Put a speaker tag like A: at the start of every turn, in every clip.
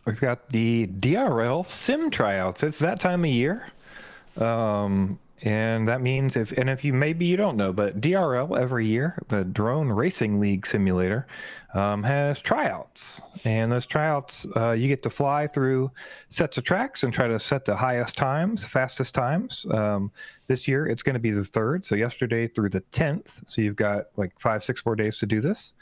A: we've got the DRL sim tryouts. It's that time of year. And that means if you maybe you don't know, but DRL every year, the Drone Racing League simulator, has tryouts, and those tryouts you get to fly through sets of tracks and try to set the highest times, fastest times. This year it's going to be the 3rd, so yesterday through the 10th. So you've got like 5-6 more days to do this.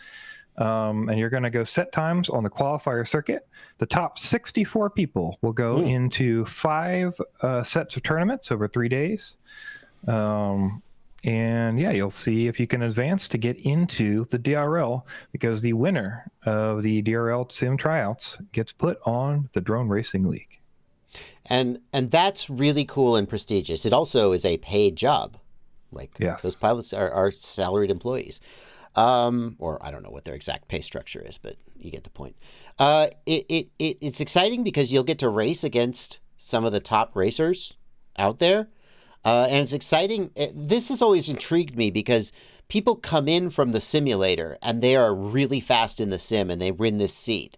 A: And you're going to go set times on the qualifier circuit. The top 64 people will go into 5 sets of tournaments over 3 days. And yeah, you'll see if you can advance to get into the DRL, because the winner of the DRL Sim Tryouts gets put on the Drone Racing League.
B: And that's really cool and prestigious. It also is a paid job. Like,
A: yes,
B: those pilots are salaried employees. Or I don't know what their exact pay structure is, but you get the point. It's exciting because you'll get to race against some of the top racers out there. And it's exciting. This has always intrigued me because people come in from the simulator and they are really fast in the sim and they win this seat.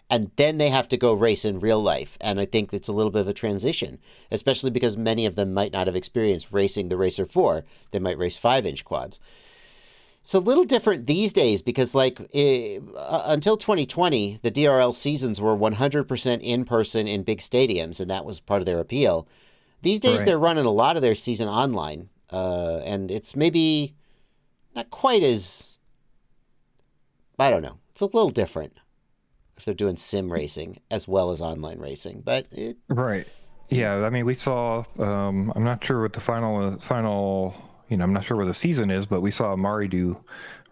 B: And then they have to go race in real life. And I think it's a little bit of a transition, especially because many of them might not have experienced racing the Racer 4. They might race 5-inch quads. It's a little different these days because, like, until 2020, the DRL seasons were 100% in person in big stadiums, and that was part of their appeal. These days, they're running a lot of their season online, and it's maybe not quite as, I don't know, it's a little different if they're doing sim racing as well as online racing, but it...
A: Right. Yeah, I mean, we saw, I'm not sure what the final, I'm not sure where the season is, but we saw Mari do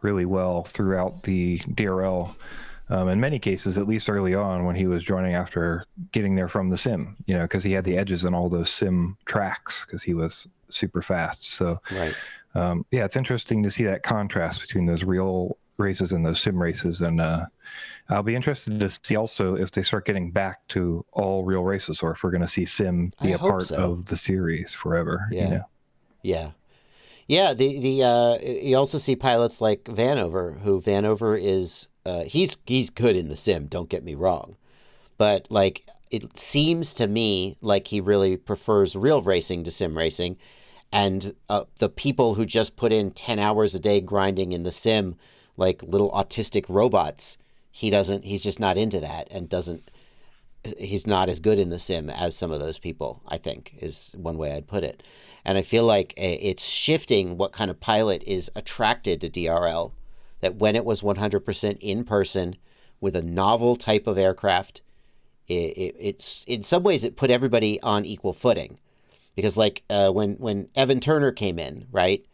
A: really well throughout the DRL. In many cases, at least early on when he was joining after getting there from the sim, because he had the edges in all those sim tracks because he was super fast. So,
B: Right.
A: Yeah, it's interesting to see that contrast between those real races and those sim races. And I'll be interested to see also if they start getting back to all real races, or if we're going to see sim be a part of the series forever.
B: Yeah. Yeah. Yeah, you also see pilots like Vanover, who Vanover is he's good in the sim, don't get me wrong. But like, it seems to me like he really prefers real racing to sim racing, and the people who just put in 10 hours a day grinding in the sim like little autistic robots, he's just not into that, and he's not as good in the sim as some of those people, I think, is one way I'd put it. And I feel like it's shifting what kind of pilot is attracted to DRL, that when it was 100% in person with a novel type of aircraft, it's in some ways it put everybody on equal footing. Because like when Evan Turner came in, right,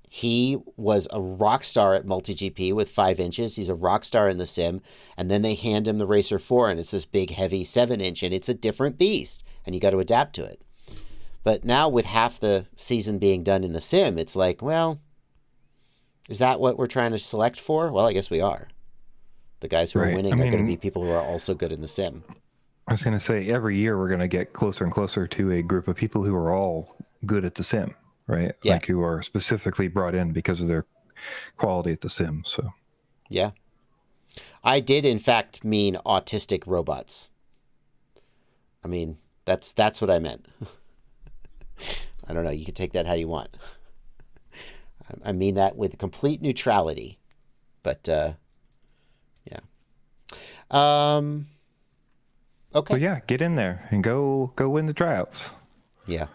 B: he was a rock star at MultiGP with 5 inches. He's a rock star in the sim. And then they hand him the Racer 4, and it's this big, heavy 7-inch, and it's a different beast, and you got to adapt to it. But now with half the season being done in the sim, it's like, well, is that what we're trying to select for? Well, I guess we are. The guys who are winning are going to be people who are also good in the sim.
A: I was going to say, every year we're going to get closer and closer to a group of people who are all good at the sim, right?
B: Yeah.
A: Like, who are specifically brought in because of their quality at the sim. So,
B: yeah. I did, in fact, mean autistic robots. I mean, that's what I meant. I don't know. You can take that how you want. I mean that with complete neutrality. But, yeah. Okay.
A: But yeah, get in there and go win the tryouts.
B: Yeah.